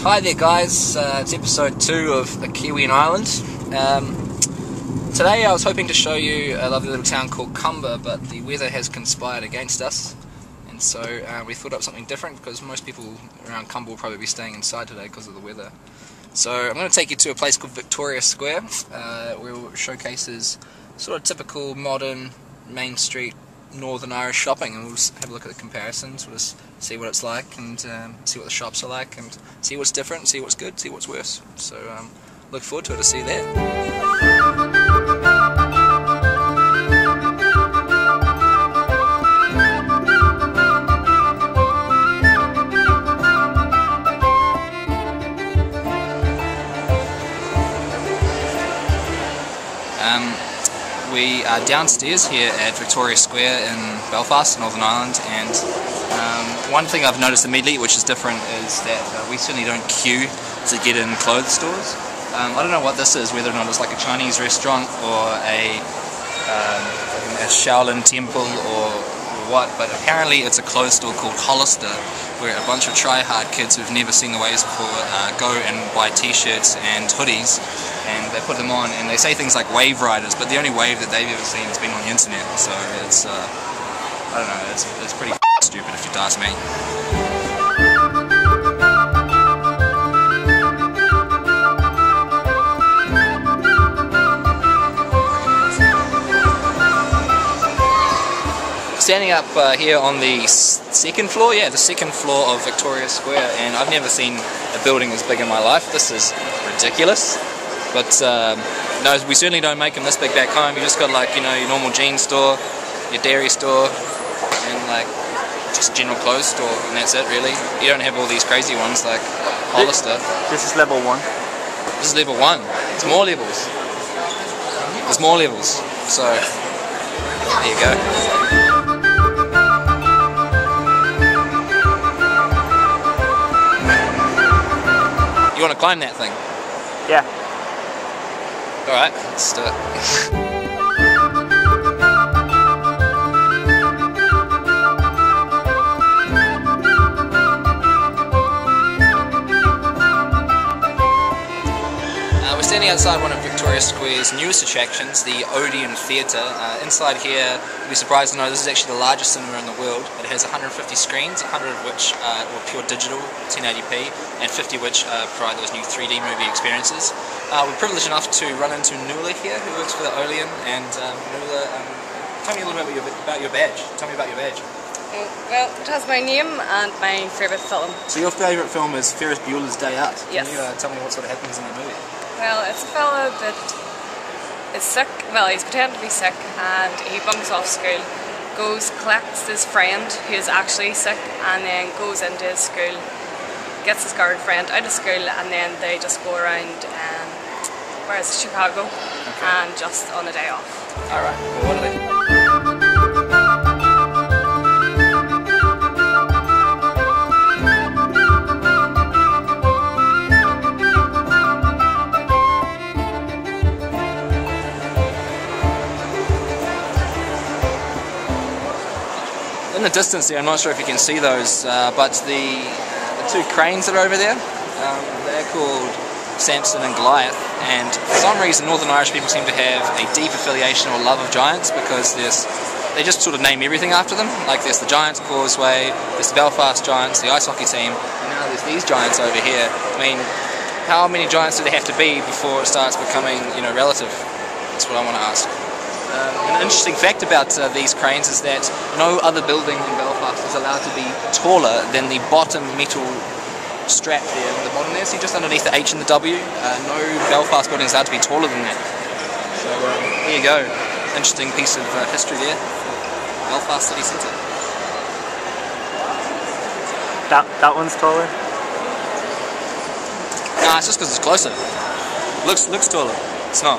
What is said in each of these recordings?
Hi there guys, it's episode 2 of the Kiwi in Ireland. Today I was hoping to show you a lovely little town called Cumber, but the weather has conspired against us, and so we thought up something different because most people around Cumber will probably be staying inside today because of the weather. So I'm going to take you to a place called Victoria Square, where it showcases sort of typical modern Main Street Northern Irish shopping, and we'll just have a look at the comparisons. We'll just see what it's like and see what the shops are like and see what's different, see what's good, see what's worse. So look forward to it, to see you there. We are downstairs here at Victoria Square in Belfast, Northern Ireland, and one thing I've noticed immediately, which is different, is that we certainly don't queue to get in clothes stores. I don't know what this is, whether or not it's like a Chinese restaurant or a Shaolin temple or what, but apparently it's a clothes store called Hollister, where a bunch of try-hard kids who've never seen the ways before go and buy t-shirts and hoodies, and they put them on and they say things like wave riders, but the only wave that they've ever seen has been on the internet, so it's I don't know, it's pretty stupid if you ask me. Standing up here on the second floor, the second floor of Victoria Square, and I've never seen a building as big in my life. This is ridiculous, but no, we certainly don't make them this big back home. You just got, like, you know, your normal jean store, your dairy store, and like just general clothes store, and that's it really. You don't have all these crazy ones like Hollister. This is level 1. This is level 1. There's more levels. There's more levels. So there you go. You want to climb that thing? Yeah. Alright, let's do it. We're standing outside one of Victoria Square's newest attractions, the Odeon Theatre. Inside here, you'll be surprised to know this is actually the largest cinema in the world. It has 150 screens, 100 of which were pure digital, 1080p, and 50 which provide those new 3D movie experiences. We're privileged enough to run into Nuala here, who works for the Odeon, and Nuala, tell me a little bit about your badge. Tell me about your badge. Well, it has my name and my favourite film. So your favourite film is Ferris Bueller's Day Out. Yes. Can you tell me what sort of happens in that movie? Well, it's a fella that is sick, well, he's pretending to be sick, and he bunks off school, goes, collects his friend who is actually sick, and then goes into his school, gets his girlfriend out of school, and then they just go around, where is it, Chicago, and just on a day off. Alright, well, what are they? In the distance there, I'm not sure if you can see those, but the two cranes that are over there, they're called Samson and Goliath, and for some reason Northern Irish people seem to have a deep affiliation or love of giants, because they just sort of name everything after them. Like there's the Giants Causeway, there's the Belfast Giants, the ice hockey team, and now there's these giants over here. I mean, how many giants do there have to be before it starts becoming, you know, relative? That's what I want to ask. An interesting fact about these cranes is that no other building in Belfast is allowed to be taller than the bottom metal strap there at the bottom there. See, just underneath the H and the W, no Belfast building is allowed to be taller than that. So there you go, interesting piece of history there for Belfast City Centre. That one's taller? Nah, it's just because it's closer. Looks taller. It's not.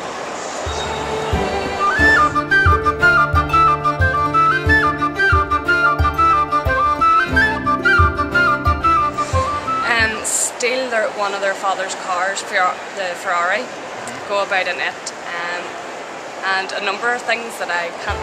Steal one of their father's cars, the Ferrari, go about in it, and a number of things that I can't.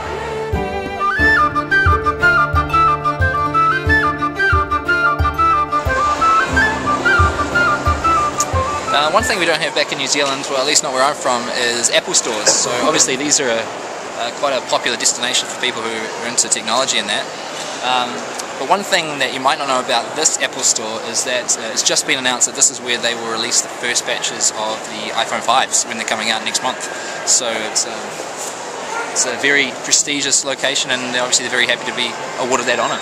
One thing we don't have back in New Zealand, well at least not where I'm from, is Apple stores. So obviously these are quite a popular destination for people who are into technology and that. But one thing that you might not know about this Apple store is that it's just been announced that this is where they will release the first batches of the iPhone 5s when they're coming out next month. So it's a very prestigious location, and obviously they're very happy to be awarded that honour.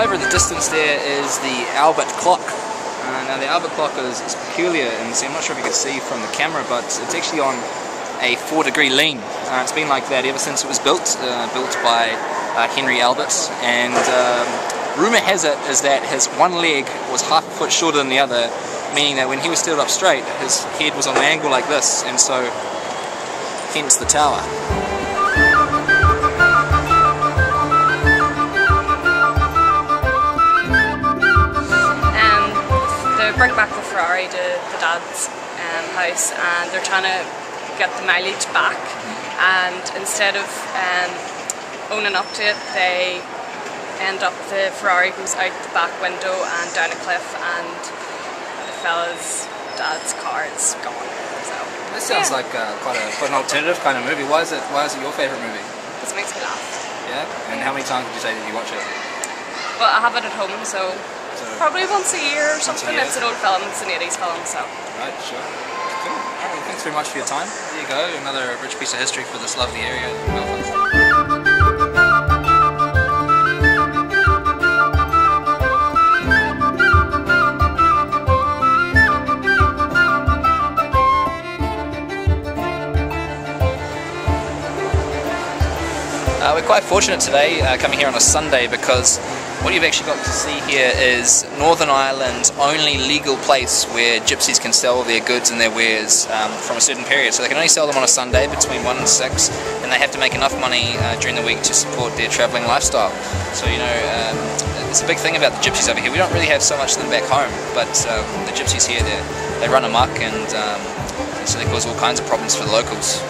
Over the distance there is the Albert clock. Now the Albert clock is peculiar, and I'm not sure if you can see from the camera, but it's actually on a 4-degree lean. It's been like that ever since it was built by Henry Albert, and rumour has it is that his one leg was half a foot shorter than the other, meaning that when he was stood up straight, his head was on an angle like this, and so hence the tower. Bring back the Ferrari to the dad's house, and they're trying to get the mileage back, and instead of owning up to it, they end up, the Ferrari goes out the back window and down a cliff, and the fella's dad's car is gone. So this sounds like quite an alternative kind of movie. Why is it your favourite movie? Because it makes me laugh. Yeah? And how many times would you say that you watch it? Well, I have it at home, so probably once a year or something. It's an old film, it's an 80s film, so. Right, sure. Cool. Alright, well, thanks very much for your time. There you go, another rich piece of history for this lovely area in Belfast. We're quite fortunate today coming here on a Sunday, because what you've actually got to see here is Northern Ireland's only legal place where gypsies can sell their goods and their wares from a certain period. So they can only sell them on a Sunday between 1 and 6, and they have to make enough money during the week to support their travelling lifestyle. So, you know, it's a big thing about the gypsies over here. We don't really have so much of them back home, but the gypsies here, they run amok, and so they cause all kinds of problems for the locals.